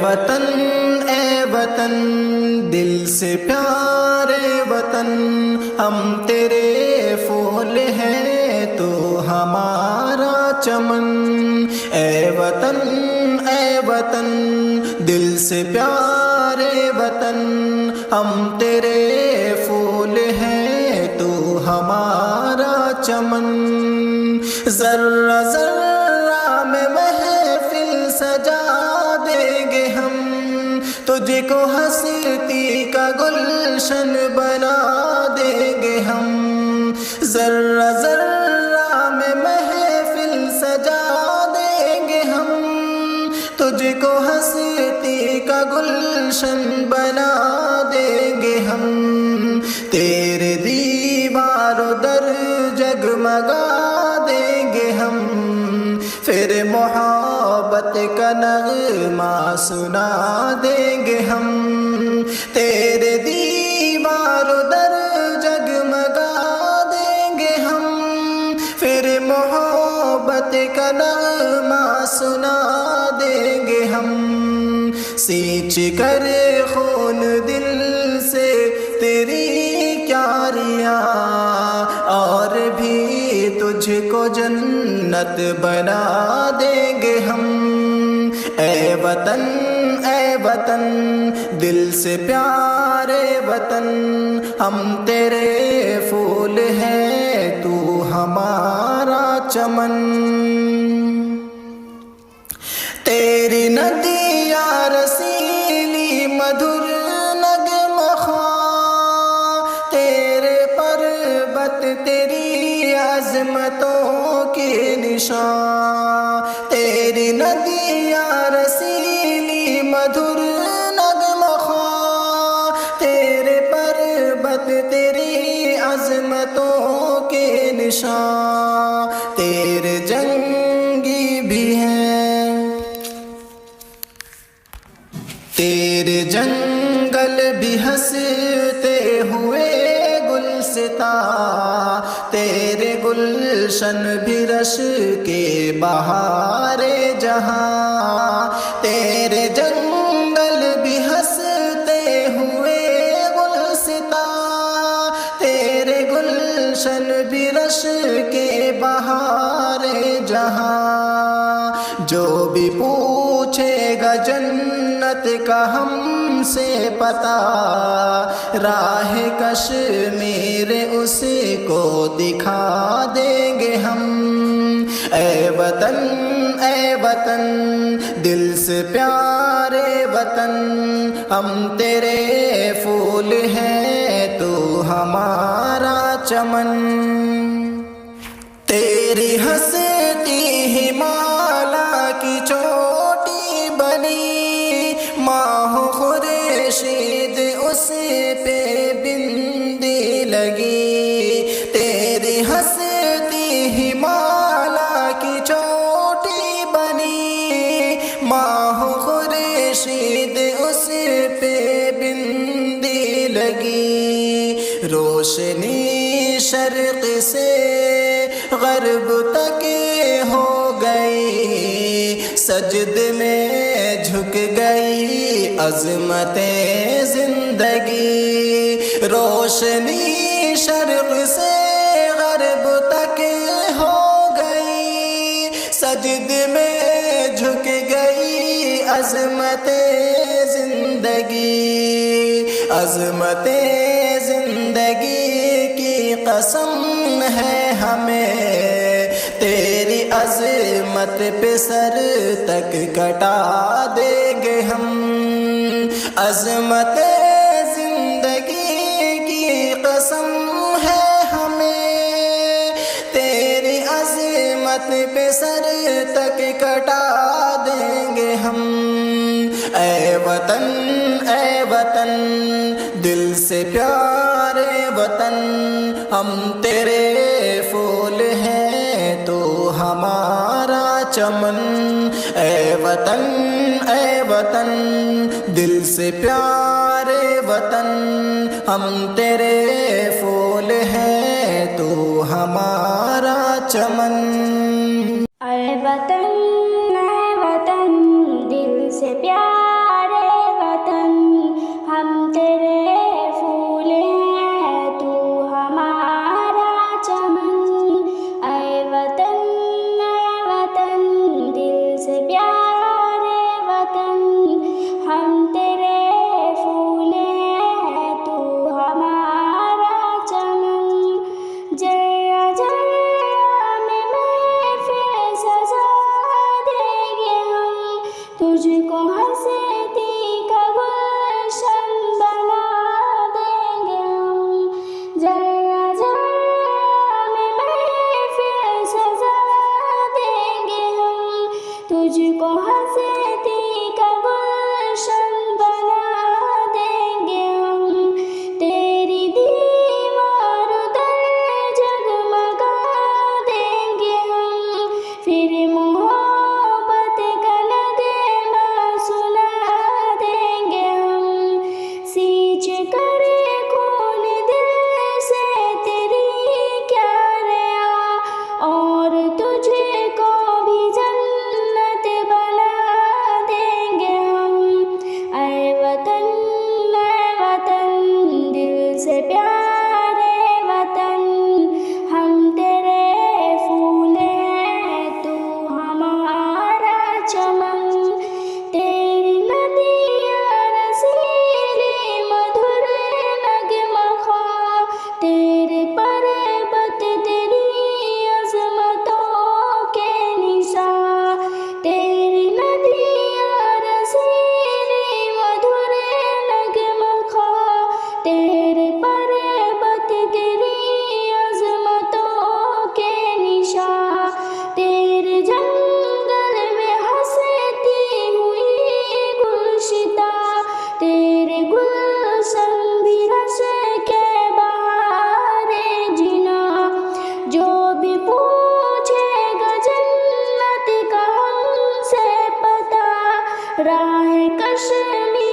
وطن دل سے پیارے وطن، ہم تیرے پھول ہیں تو ہمارا چمن۔ اے وطن دل سے پیارے وطن، ہم تیرے پھول ہیں تو ہمارا چمن۔ ذرہ ذرہ میں محفل سجا دیں گے ہم، تجھ کو ہستی کا گلشن بنا دیں گے ہم۔ ذرہ ذرہ میں محفل سجا دیں گے ہم، تجھ کو ہستی کا گلشن بنا دیں گے ہم۔ تیرے دیوار و در جگمگا دیں گے ہم، پھر محبت کا نغمہ سنا دیں گے ہم۔ تیرے دیوار و در جگمگا دیں گے ہم، پھر محبت کا نغمہ سنا دیں گے ہم۔ سینچ کر خون دل سے تیری کیاریاں، اور بھی تجھ کو جنت بنا دیں گے ہم۔ اے وطن دل سے پیارے وطن، ہم تیرے پھول ہیں تو ہمارا چمن۔ تیری ندیاں رسیلی مدھر نغمہ خواں، تیرے پربت تیری عظمتوں کے نشان۔ تیری ندیاں رسیلی مدھر نغمہ خواں، تیرے پربت تیری عظمتوں کے نشان۔ تیرے جنگی بھی ہیں، تیرے جنگل بھی ہنستے ہوئے گلستاں، تیرے گلشن بھی رش کے بہار جہاں۔ تیرے جنگل بھی ہنستے ہوئے گلستاں، تیرے گلشن بھی رش کے بہار جہاں۔ جو بھی پوچھے گا جنت کا ہم سے پتا، راہ کشمیر اس کو دکھا دیں گے ہم۔ اے وطن دل سے پیارے وطن، ہم تیرے پھول ہیں تو ہمارا چمن۔ تیری ہستی ہمالیہ کی چوٹی بنی، ماہ خورشید اس پہ بندی لگی۔ تیری ہستی ہمالیہ کی چوٹی بنی، ماہ خورشید اس پہ بندی لگی۔ روشنی شرق سے غرب تک ہو گئی، سجد میں جھک گئی عظمت زندگی۔ روشنی شرق سے غرب تک ہو گئی، سجد میں جھک گئی عظمت زندگی۔ عظمت زندگی کی قسم ہے ہمیں، تیری عظمت پہ سر تک کٹا دیں گے ہم۔ عظمت زندگی کی قسم ہے ہمیں، تیری عظمت پہ سر تک کٹا دیں گے ہم۔ اے وطن دل سے پیارے وطن، ہم تیرے پھول ہیں تو ہمارا چمن۔ اے وطن دل سے پیارے وطن، ہم تیرے پھول ہیں تو ہمارا چمن۔ اے وطن دل سے پیار تجھ کو ہستی کا گلشن بنا دیں گے ہم، جگہ جگہ میں محفل سجا دیں گے ہم، تجھ کو ہستی کا گلشن بنا دیں گے ہم، تیری دیوار در جگمگا دیں گے ہم، پھر محبت کا نغمہ سنا دیں گے ہم، سینچ کر خون دل سے تیری کیا ریا، اور تجھ کو بھی جنت بنا دیں گے ہم، اے وطن دل سے پیارے وطن، ہم تیرے پھول ہیں تو ہمارا چمن، تیری ندیاں رسیلی مدھر نغمہ خواں، تیرے پربت تیری عظمتوں کے نشاں، تیری ندیاں رسیلی مدھر نغمہ خواں، تیرے پربت تیری عظمتوں کے نشاں، تیرے جنگل میں ہنستی ہوئی گلشتہ، تیرے گلشن بھی رش کے بہار جنا، جو بھی پوچھے گا جنت کا ہم سے پتہ، راہ کشمیر